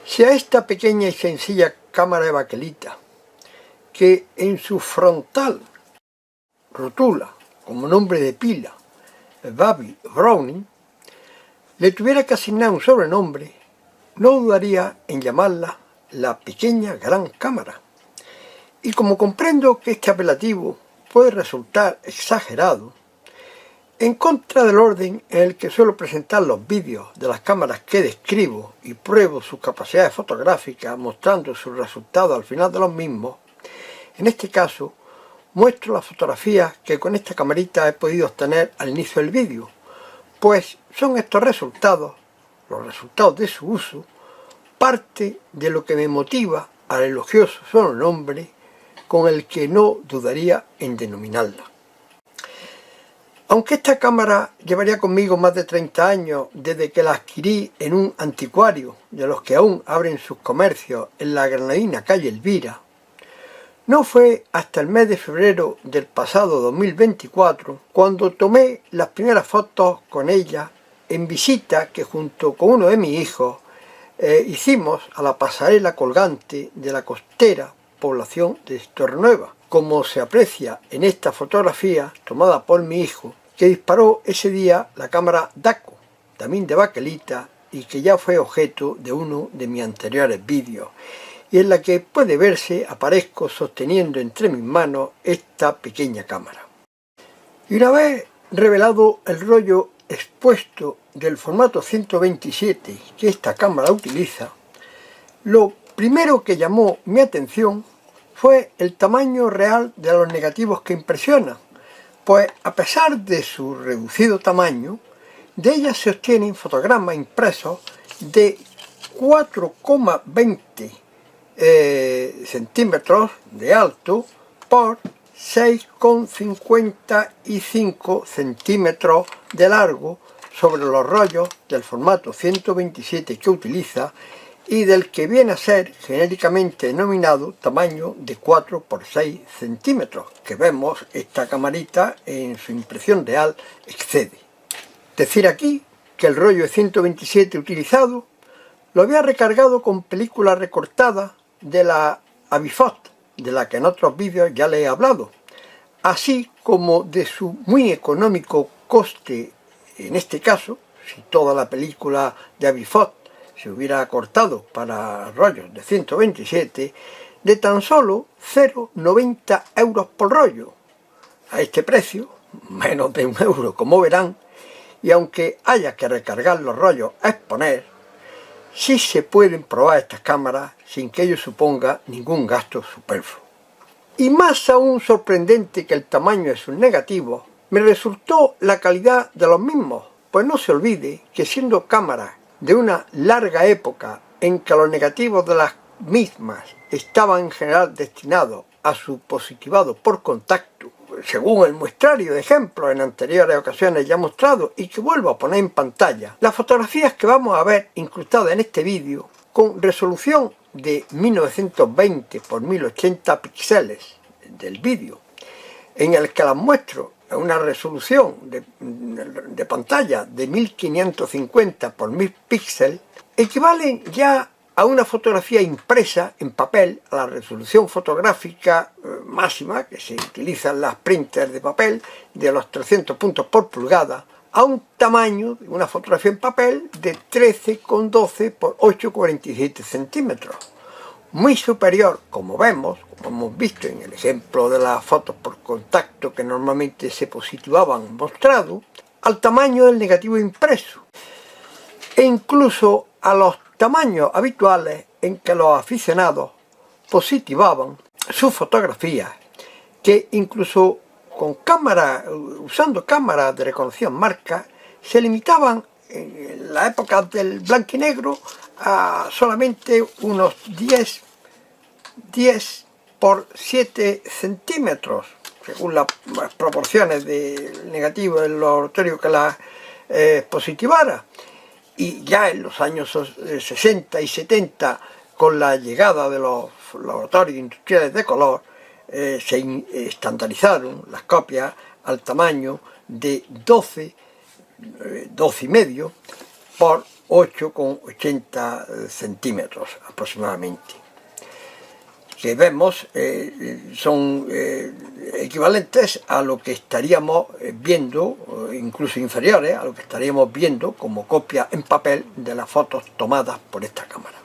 Si a esta pequeña y sencilla cámara de baquelita, que en su frontal rotula como nombre de pila Baby Browning, le tuviera que asignar un sobrenombre, no dudaría en llamarla la pequeña gran cámara. Y como comprendo que este apelativo puede resultar exagerado, en contra del orden en el que suelo presentar los vídeos de las cámaras que describo y pruebo sus capacidades fotográficas mostrando sus resultados al final de los mismos, en este caso muestro las fotografías que con esta camarita he podido obtener al inicio del vídeo, pues son estos resultados, los resultados de su uso, parte de lo que me motiva al elogioso sobrenombre con el que no dudaría en denominarla. Aunque esta cámara llevaría conmigo más de 30 años desde que la adquirí en un anticuario de los que aún abren sus comercios en la granadina calle Elvira, no fue hasta el mes de febrero del pasado 2024 cuando tomé las primeras fotos con ella en visita que junto con uno de mis hijos hicimos a la pasarela colgante de la costera población de Torrenueva, como se aprecia en esta fotografía tomada por mi hijo, que disparó ese día la cámara Daco, también de baquelita, y que ya fue objeto de uno de mis anteriores vídeos, y en la que puede verse aparezco sosteniendo entre mis manos esta pequeña cámara. Y una vez revelado el rollo expuesto del formato 127 que esta cámara utiliza, lo primero que llamó mi atención fue el tamaño real de los negativos que impresiona, pues a pesar de su reducido tamaño, de ellas se obtienen fotogramas impresos de 4,20 centímetros de alto por 6,55 centímetros de largo sobre los rollos del formato 127 que utiliza y del que viene a ser genéricamente denominado tamaño de 4 por 6 centímetros, que vemos esta camarita en su impresión real excede. Decir aquí que el rollo de 127 utilizado lo había recargado con película recortada de la Avifot, de la que en otros vídeos ya le he hablado, así como de su muy económico coste, en este caso, si toda la película de Avifot se hubiera cortado para rollos de 127, de tan solo 0,90 euros por rollo. A este precio, menos de €1, como verán, y aunque haya que recargar los rollos a exponer, sí se pueden probar estas cámaras sin que ello suponga ningún gasto superfluo. Y más aún sorprendente que el tamaño de sus negativos, me resultó la calidad de los mismos, pues no se olvide que siendo cámaras de una larga época en que los negativos de las mismas estaban en general destinados a su positivado por contacto, según el muestrario de ejemplos en anteriores ocasiones ya mostrado y que vuelvo a poner en pantalla, las fotografías que vamos a ver incrustadas en este vídeo con resolución de 1920 por 1080 píxeles del vídeo, en el que las muestro a una resolución de pantalla de 1550 por 1000 píxeles, equivalen ya a una fotografía impresa en papel a la resolución fotográfica máxima que se utiliza en las printers de papel de los 300 puntos por pulgada, a un tamaño de una fotografía en papel de 13,12 por 8,47 centímetros, muy superior, como vemos, como hemos visto en el ejemplo de las fotos por contacto que normalmente se positivaban mostrado, al tamaño del negativo impreso, e incluso a los tamaños habituales en que los aficionados positivaban sus fotografías, que incluso con usando cámaras de reconocida marca, se limitaban en la época del blanco y negro a solamente unos 10 por 7 centímetros, según las proporciones del negativo del laboratorio que la positivara. Y ya en los años 60 y 70, con la llegada de los laboratorios industriales de color, se estandarizaron las copias al tamaño de 12,5 por 8,80 centímetros aproximadamente, que vemos son equivalentes a lo que estaríamos viendo, incluso inferiores a lo que estaríamos viendo como copia en papel de las fotos tomadas por esta cámara.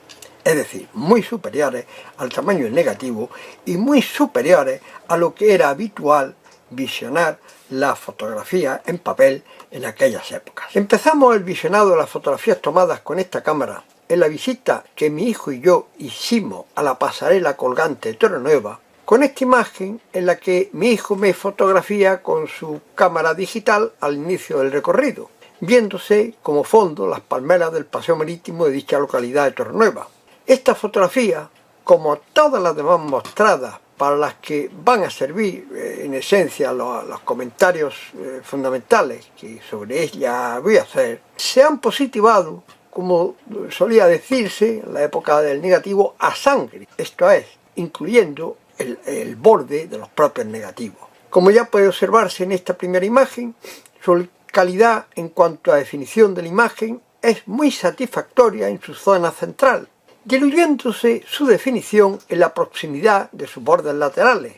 Es decir, muy superiores al tamaño del negativo y muy superiores a lo que era habitual visionar la fotografía en papel en aquellas épocas. Empezamos el visionado de las fotografías tomadas con esta cámara en la visita que mi hijo y yo hicimos a la pasarela colgante de Torrenueva, con esta imagen en la que mi hijo me fotografía con su cámara digital al inicio del recorrido, viéndose como fondo las palmeras del paseo marítimo de dicha localidad de Torrenueva. Esta fotografía, como todas las demás mostradas para las que van a servir en esencia los comentarios fundamentales que sobre ella voy a hacer, se han positivado, como solía decirse en la época del negativo, a sangre, esto es, incluyendo el borde de los propios negativos. Como ya puede observarse en esta primera imagen, su calidad en cuanto a definición de la imagen es muy satisfactoria en su zona central, diluyéndose su definición en la proximidad de sus bordes laterales,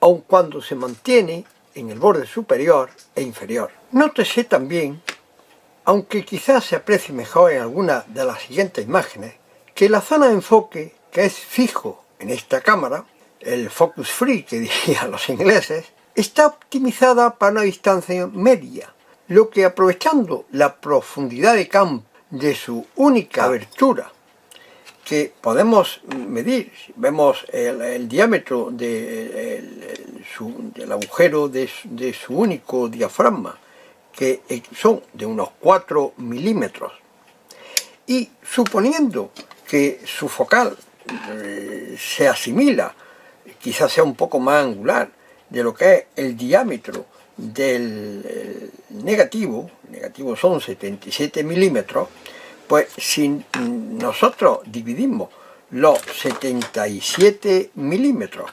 aun cuando se mantiene en el borde superior e inferior. Nótese también, aunque quizás se aprecie mejor en alguna de las siguientes imágenes, que la zona de enfoque, que es fijo en esta cámara, el focus free que dirían los ingleses, está optimizada para una distancia media, lo que, aprovechando la profundidad de campo de su única abertura, que podemos medir, si vemos el diámetro del agujero de su único diafragma, que son de unos 4 milímetros, y suponiendo que su focal se asimila, quizás sea un poco más angular de lo que es el diámetro del negativo, el negativo son 77 milímetros, pues si nosotros dividimos los 77 milímetros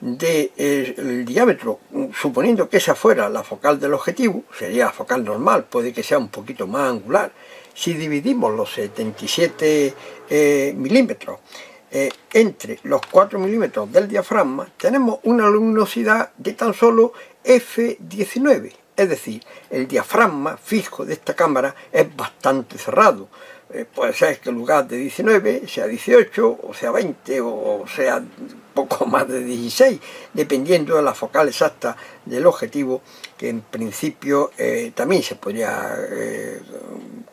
del diámetro, suponiendo que esa fuera la focal del objetivo, sería la focal normal, puede que sea un poquito más angular. Si dividimos los 77 milímetros entre los 4 milímetros del diafragma, tenemos una luminosidad de tan solo f19. Es decir, el diafragma fijo de esta cámara es bastante cerrado. Puede ser que en lugar de 19 sea 18, o sea 20, o sea poco más de 16, dependiendo de la focal exacta del objetivo, que en principio también se podría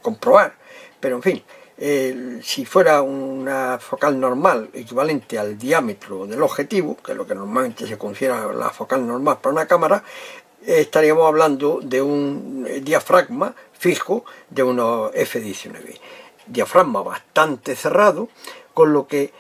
comprobar. Pero en fin, si fuera una focal normal equivalente al diámetro del objetivo, que es lo que normalmente se considera la focal normal para una cámara, estaríamos hablando de un diafragma fijo de unos f19. Diafragma bastante cerrado, con lo que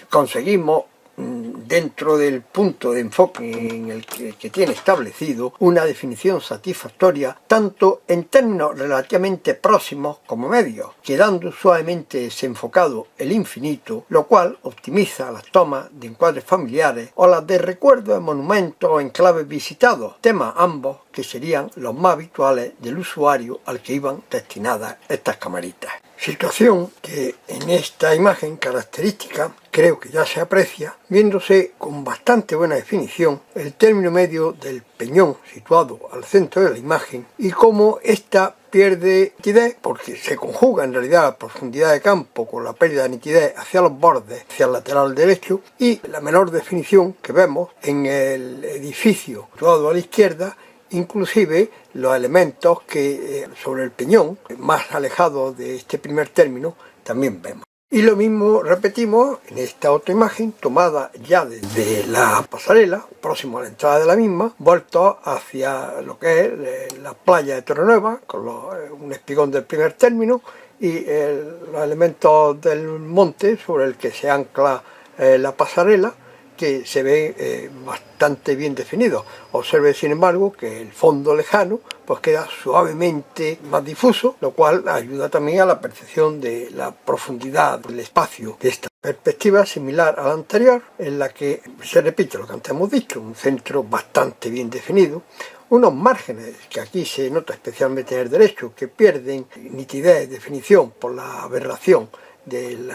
conseguimos dentro del punto de enfoque en el que tiene establecido una definición satisfactoria tanto en términos relativamente próximos como medios, quedando suavemente desenfocado el infinito, lo cual optimiza las tomas de encuadres familiares o las de recuerdos de monumentos o enclaves visitados, temas ambos que serían los más habituales del usuario al que iban destinadas estas camaritas. Situación que en esta imagen característica creo que ya se aprecia, viéndose con bastante buena definición el término medio del peñón situado al centro de la imagen y cómo ésta pierde nitidez porque se conjuga en realidad la profundidad de campo con la pérdida de nitidez hacia los bordes, hacia el lateral derecho, y la menor definición que vemos en el edificio situado a la izquierda, inclusive los elementos que sobre el peñón, más alejados de este primer término, también vemos. Y lo mismo repetimos en esta otra imagen, tomada ya desde la pasarela, próximo a la entrada de la misma, vuelto hacia lo que es la playa de Torrenueva, con un espigón del primer término y los elementos del monte sobre el que se ancla la pasarela, que se ve bastante bien definido. Observe, sin embargo, que el fondo lejano pues queda suavemente más difuso, lo cual ayuda también a la percepción de la profundidad del espacio de esta perspectiva, similar a la anterior, en la que se repite lo que antes hemos dicho, un centro bastante bien definido, unos márgenes que aquí se nota especialmente en el derecho, que pierden nitidez, definición por la aberración del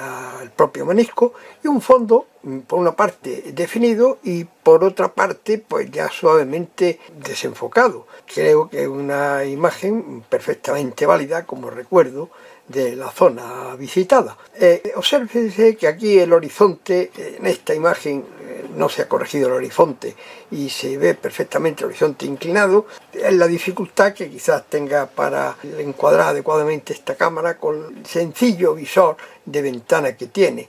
propio menisco, y un fondo por una parte definido y por otra parte pues ya suavemente desenfocado. Creo que es una imagen perfectamente válida como recuerdo de la zona visitada. Obsérvense que aquí el horizonte, en esta imagen no se ha corregido el horizonte y se ve perfectamente el horizonte inclinado. Es la dificultad que quizás tenga para encuadrar adecuadamente esta cámara con el sencillo visor de ventana que tiene.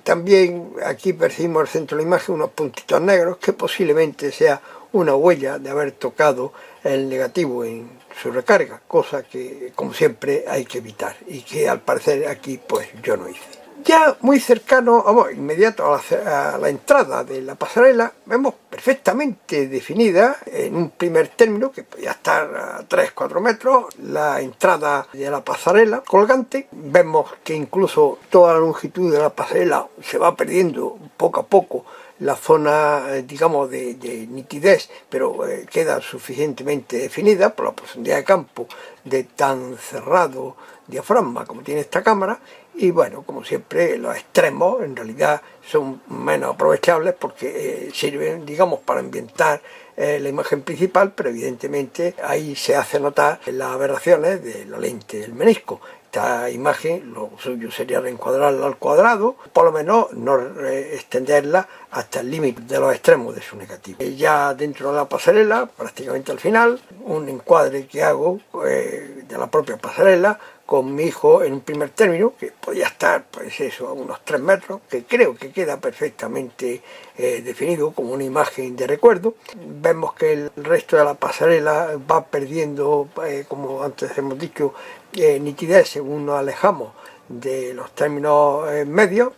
También aquí percibimos al centro de la imagen unos puntitos negros que posiblemente sea una huella de haber tocado el negativo en su recarga, cosa que como siempre hay que evitar y que al parecer aquí pues yo no hice. Ya muy cercano, inmediato a la entrada de la pasarela, vemos perfectamente definida en un primer término, que podía estar a 3-4 metros, la entrada de la pasarela colgante. Vemos que incluso toda la longitud de la pasarela se va perdiendo poco a poco la zona, digamos, de nitidez, pero queda suficientemente definida por la profundidad de campo de tan cerrado diafragma como tiene esta cámara. Y bueno, como siempre, los extremos en realidad son menos aprovechables porque sirven, digamos, para ambientar la imagen principal, pero evidentemente ahí se hace notar las aberraciones de la lente del menisco. Esta imagen, lo suyo sería reencuadrarla al cuadrado, por lo menos no extenderla hasta el límite de los extremos de su negativo. Ya dentro de la pasarela, prácticamente al final, un encuadre que hago de la propia pasarela con mi hijo en un primer término, que podía estar, pues eso, a unos 3 metros, que creo que queda perfectamente definido como una imagen de recuerdo. Vemos que el resto de la pasarela va perdiendo, como antes hemos dicho, nitidez según nos alejamos de los términos medios.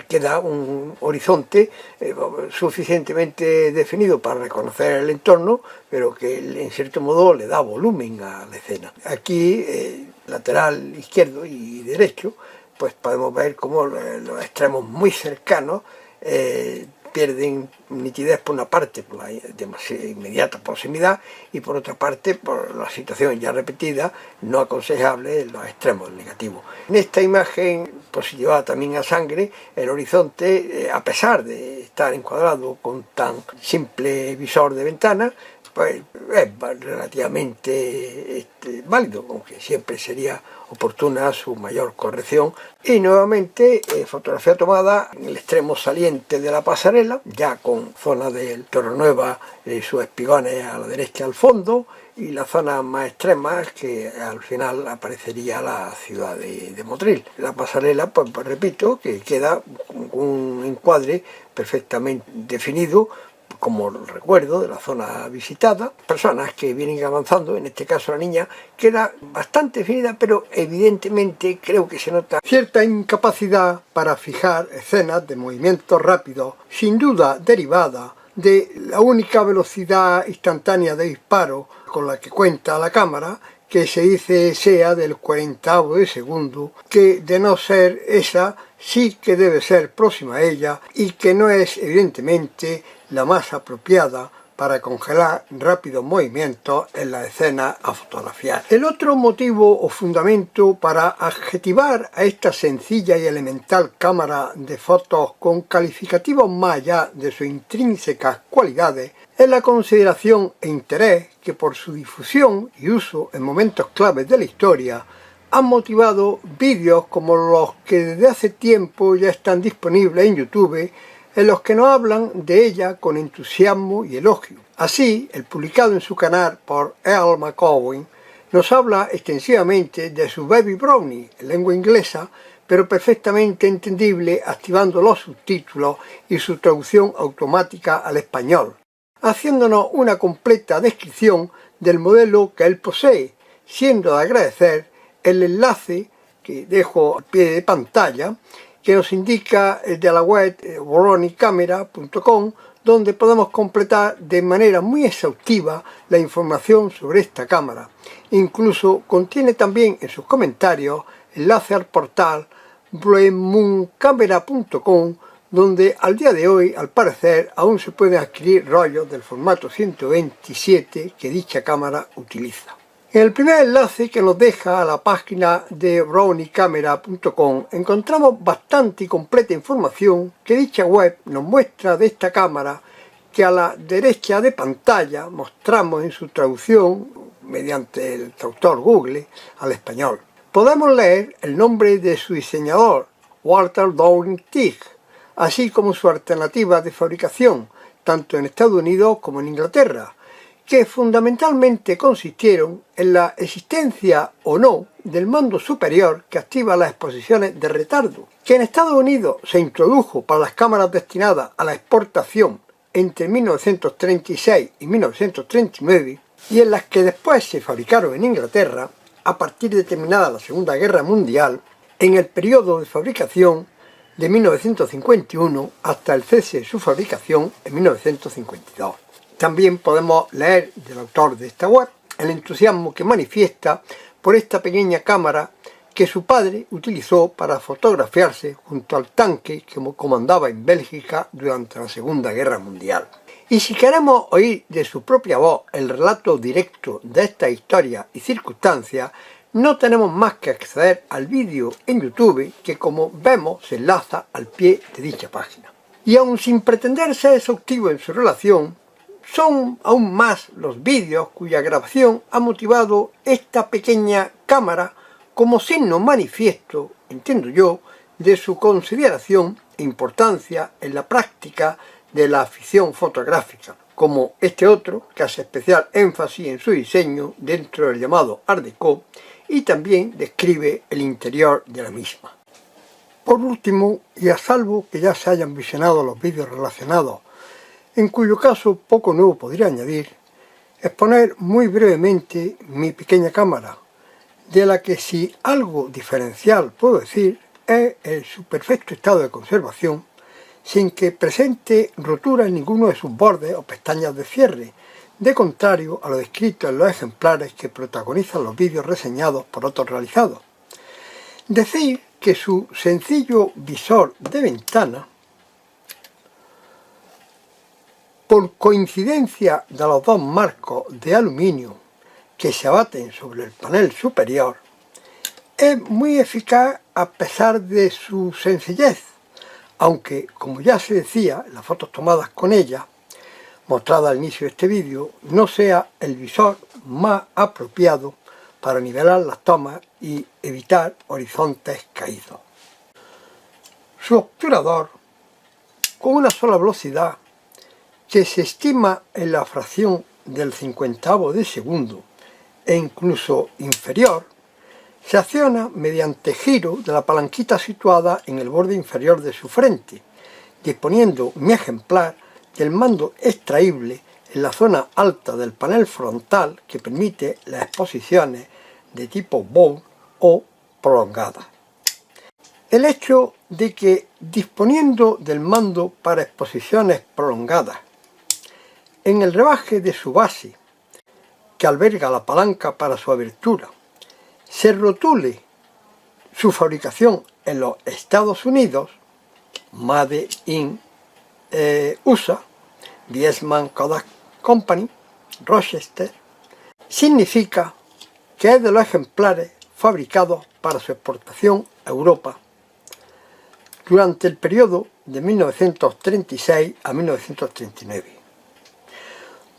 Queda un horizonte suficientemente definido para reconocer el entorno, pero que en cierto modo le da volumen a la escena. Aquí, lateral izquierdo y derecho, pues podemos ver cómo los extremos muy cercanos pierden nitidez por una parte por la inmediata proximidad y por otra parte por la situación ya repetida no aconsejable en los extremos negativos. En esta imagen positivada también a sangre, el horizonte, a pesar de estar encuadrado con tan simple visor de ventana, pues es relativamente válido, aunque siempre sería oportuna su mayor corrección. Y nuevamente fotografía tomada en el extremo saliente de la pasarela, ya con zona del Torrenueva y sus espigones a la derecha al fondo, y la zona más extrema que al final aparecería la ciudad de Motril. La pasarela, pues repito, que queda un encuadre perfectamente definido, como recuerdo de la zona visitada. Personas que vienen avanzando, en este caso la niña, queda bastante definida, pero evidentemente creo que se nota cierta incapacidad para fijar escenas de movimientos rápidos, sin duda derivada de la única velocidad instantánea de disparo con la que cuenta la cámara, que se dice sea del 40avo de segundo, que de no ser esa sí que debe ser próxima a ella y que no es evidentemente la más apropiada para congelar rápidos movimientos en la escena a fotografiar. El otro motivo o fundamento para adjetivar a esta sencilla y elemental cámara de fotos con calificativos más allá de sus intrínsecas cualidades es la consideración e interés que por su difusión y uso en momentos claves de la historia han motivado vídeos como los que desde hace tiempo ya están disponibles en YouTube, en los que nos hablan de ella con entusiasmo y elogio. Así, el publicado en su canal por Earl McCowan nos habla extensivamente de su Baby Brownie en lengua inglesa, pero perfectamente entendible activando los subtítulos y su traducción automática al español, haciéndonos una completa descripción del modelo que él posee, siendo de agradecer el enlace que dejo al pie de pantalla, que nos indica de la web browniecamera.com, donde podemos completar de manera muy exhaustiva la información sobre esta cámara. Incluso contiene también en sus comentarios enlace al portal bluemooncamera.com, donde al día de hoy, al parecer, aún se pueden adquirir rollos del formato 127 que dicha cámara utiliza. En el primer enlace que nos deja a la página de browniecamera.com encontramos bastante y completa información que dicha web nos muestra de esta cámara, que a la derecha de pantalla mostramos en su traducción mediante el traductor Google al español. Podemos leer el nombre de su diseñador, Walter Dowling Teague, así como su alternativa de fabricación, tanto en Estados Unidos como en Inglaterra, que fundamentalmente consistieron en la existencia o no del mando superior que activa las exposiciones de retardo, que en Estados Unidos se introdujo para las cámaras destinadas a la exportación entre 1936 y 1939, y en las que después se fabricaron en Inglaterra a partir de terminada la Segunda Guerra Mundial, en el periodo de fabricación de 1951 hasta el cese de su fabricación en 1952. También podemos leer del autor de esta web el entusiasmo que manifiesta por esta pequeña cámara que su padre utilizó para fotografiarse junto al tanque que comandaba en Bélgica durante la Segunda Guerra Mundial. Y si queremos oír de su propia voz el relato directo de esta historia y circunstancias, no tenemos más que acceder al vídeo en YouTube que, como vemos, se enlaza al pie de dicha página. Y aun sin pretender ser exhaustivo en su relación, son aún más los vídeos cuya grabación ha motivado esta pequeña cámara como signo manifiesto, entiendo yo, de su consideración e importancia en la práctica de la afición fotográfica, como este otro que hace especial énfasis en su diseño dentro del llamado Art Deco y también describe el interior de la misma. Por último, y a salvo que ya se hayan visionado los vídeos relacionados, en cuyo caso poco nuevo podría añadir, exponer muy brevemente mi pequeña cámara, de la que si algo diferencial puedo decir es su perfecto estado de conservación, sin que presente rotura en ninguno de sus bordes o pestañas de cierre, de contrario a lo descrito en los ejemplares que protagonizan los vídeos reseñados por otros realizados. Decir que su sencillo visor de ventana, por coincidencia de los dos marcos de aluminio que se abaten sobre el panel superior, es muy eficaz a pesar de su sencillez, aunque, como ya se decía en las fotos tomadas con ella, mostrada al inicio de este vídeo, no sea el visor más apropiado para nivelar las tomas y evitar horizontes caídos. Su obturador, con una sola velocidad, que se estima en la fracción del 50avo de segundo e incluso inferior, se acciona mediante giro de la palanquita situada en el borde inferior de su frente, disponiendo mi ejemplar del mando extraíble en la zona alta del panel frontal que permite las exposiciones de tipo bow o prolongadas. El hecho de que, disponiendo del mando para exposiciones prolongadas, en el rebaje de su base, que alberga la palanca para su abertura, se rotule su fabricación en los Estados Unidos, Made in USA, Viessmann Kodak Company, Rochester, significa que es de los ejemplares fabricados para su exportación a Europa durante el periodo de 1936 a 1939.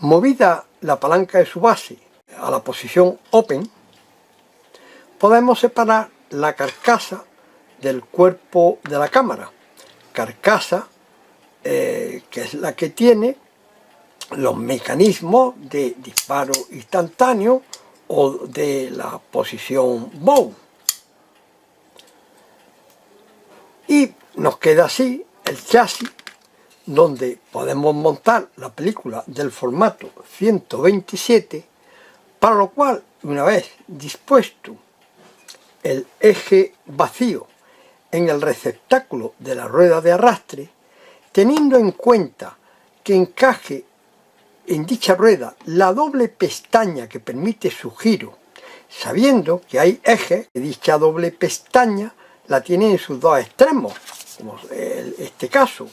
Movida la palanca de su base a la posición Open, podemos separar la carcasa del cuerpo de la cámara, carcasa que es la que tiene los mecanismos de disparo instantáneo o de la posición bow. Y nos queda así el chasis, donde podemos montar la película del formato 127, para lo cual, una vez dispuesto el eje vacío en el receptáculo de la rueda de arrastre, teniendo en cuenta que encaje en dicha rueda la doble pestaña que permite su giro, sabiendo que hay ejes que dicha doble pestaña la tiene en sus dos extremos, como este caso,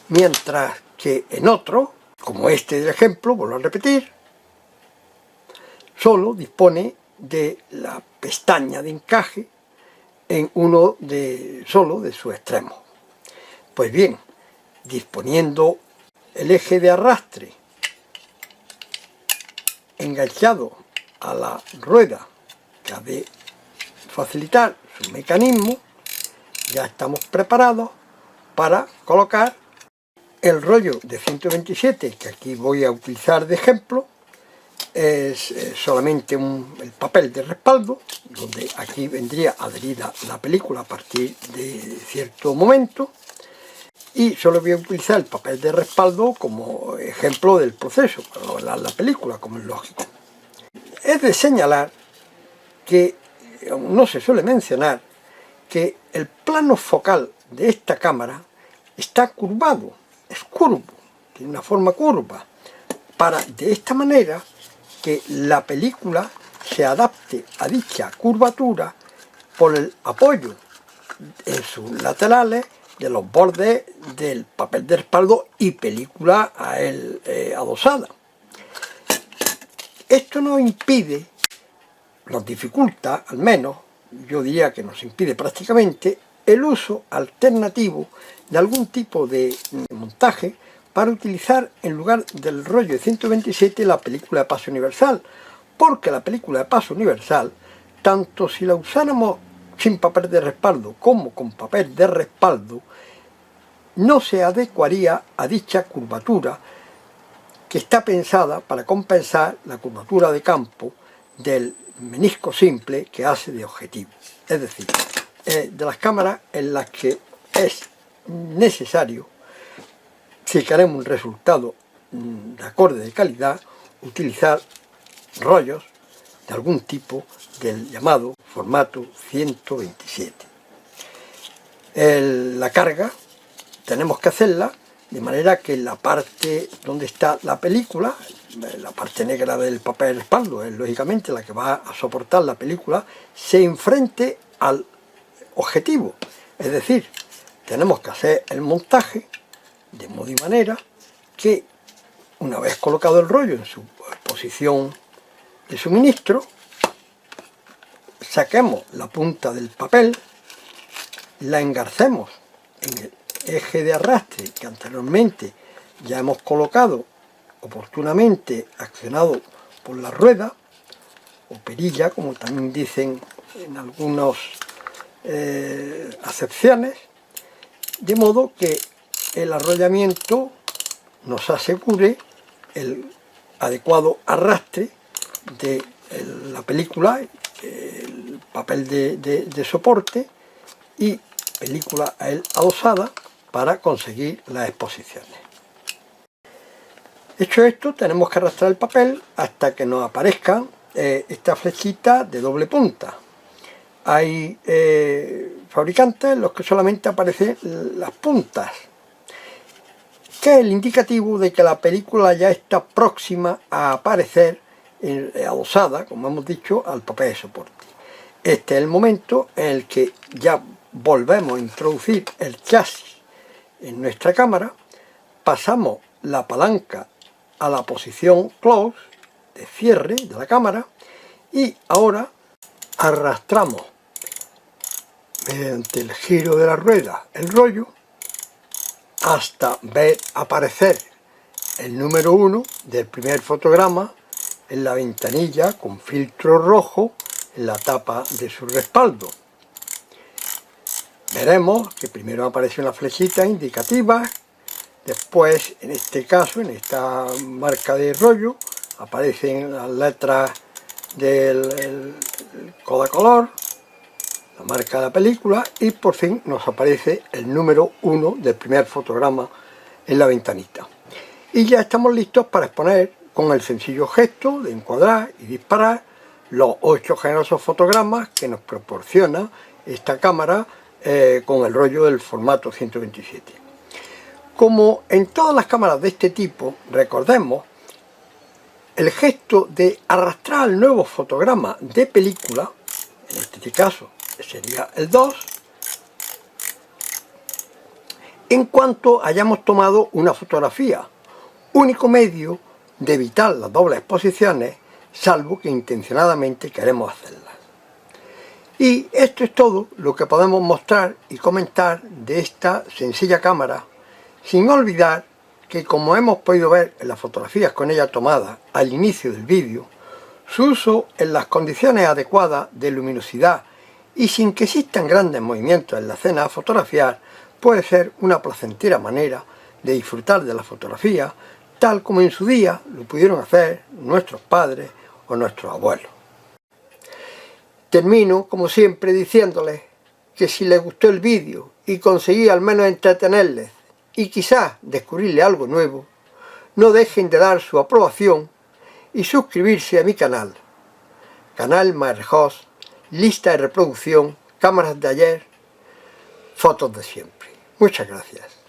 mientras que en otro, como este del ejemplo, vuelvo a repetir, solo dispone de la pestaña de encaje en uno solo de sus extremos. Pues bien, disponiendo el eje de arrastre enganchado a la rueda que ha de facilitar su mecanismo, ya estamos preparados para colocar el rollo de 127 que aquí voy a utilizar de ejemplo. Es solamente el papel de respaldo, donde aquí vendría adherida la película a partir de cierto momento, y solo voy a utilizar el papel de respaldo como ejemplo del proceso, para doblar la película, como es lógico. Es de señalar que no se suele mencionar que el plano focal de esta cámara está curvado, es curvo, tiene una forma curva, para de esta manera que la película se adapte a dicha curvatura por el apoyo en sus laterales de los bordes del papel de respaldo y película a él adosada. Esto nos impide, nos dificulta al menos, yo diría que nos impide prácticamente, el uso alternativo de algún tipo de montaje para utilizar en lugar del rollo de 127 la película de paso universal, porque la película de paso universal, tanto si la usáramos sin papel de respaldo como con papel de respaldo, no se adecuaría a dicha curvatura que está pensada para compensar la curvatura de campo del menisco simple que hace de objetivo. Es decir, de las cámaras en las que es necesario, si queremos un resultado de acorde de calidad, utilizar rollos de algún tipo del llamado formato 127. La carga tenemos que hacerla de manera que la parte donde está la película, la parte negra del papel de respaldo es lógicamente la que va a soportar la película, se enfrente al objetivo. Es decir, tenemos que hacer el montaje de modo y manera que una vez colocado el rollo en su posición de suministro, saquemos la punta del papel, la engarcemos en el eje de arrastre que anteriormente ya hemos colocado oportunamente accionado por la rueda o perilla, como también dicen en algunas acepciones, de modo que el arrollamiento nos asegure el adecuado arrastre de la película, el papel de soporte y película a él adosada para conseguir las exposiciones. Hecho esto, tenemos que arrastrar el papel hasta que nos aparezca esta flechita de doble punta. Hay fabricantes en los que solamente aparecen las puntas, que es el indicativo de que la película ya está próxima a aparecer adosada, como hemos dicho, al papel de soporte. Este es el momento en el que ya volvemos a introducir el chasis en nuestra cámara, pasamos la palanca a la posición close, de cierre de la cámara, y ahora arrastramos mediante el giro de la rueda el rollo hasta ver aparecer el número 1 del primer fotograma en la ventanilla con filtro rojo en la tapa de su respaldo. Veremos que primero aparece una flechita indicativa, después en este caso, en esta marca de rollo, aparecen las letras del Kodacolor, la marca de la película, y por fin nos aparece el número 1 del primer fotograma en la ventanita. Y ya estamos listos para exponer con el sencillo gesto de encuadrar y disparar los 8 generosos fotogramas que nos proporciona esta cámara con el rollo del formato 127. Como en todas las cámaras de este tipo, recordemos, el gesto de arrastrar el nuevo fotograma de película, en este caso sería el 2, en cuanto hayamos tomado una fotografía, único medio de evitar las dobles exposiciones, salvo que intencionadamente queremos hacerlas. Y esto es todo lo que podemos mostrar y comentar de esta sencilla cámara, sin olvidar que, como hemos podido ver en las fotografías con ella tomadas al inicio del vídeo, su uso en las condiciones adecuadas de luminosidad y sin que existan grandes movimientos en la escena a fotografiar puede ser una placentera manera de disfrutar de la fotografía, tal como en su día lo pudieron hacer nuestros padres o nuestros abuelos. Termino, como siempre, diciéndoles que si les gustó el vídeo y conseguí al menos entretenerles y quizás descubrirle algo nuevo, no dejen de dar su aprobación y suscribirse a mi canal. Canal Maerjos, lista de reproducción, cámaras de ayer, fotos de siempre. Muchas gracias.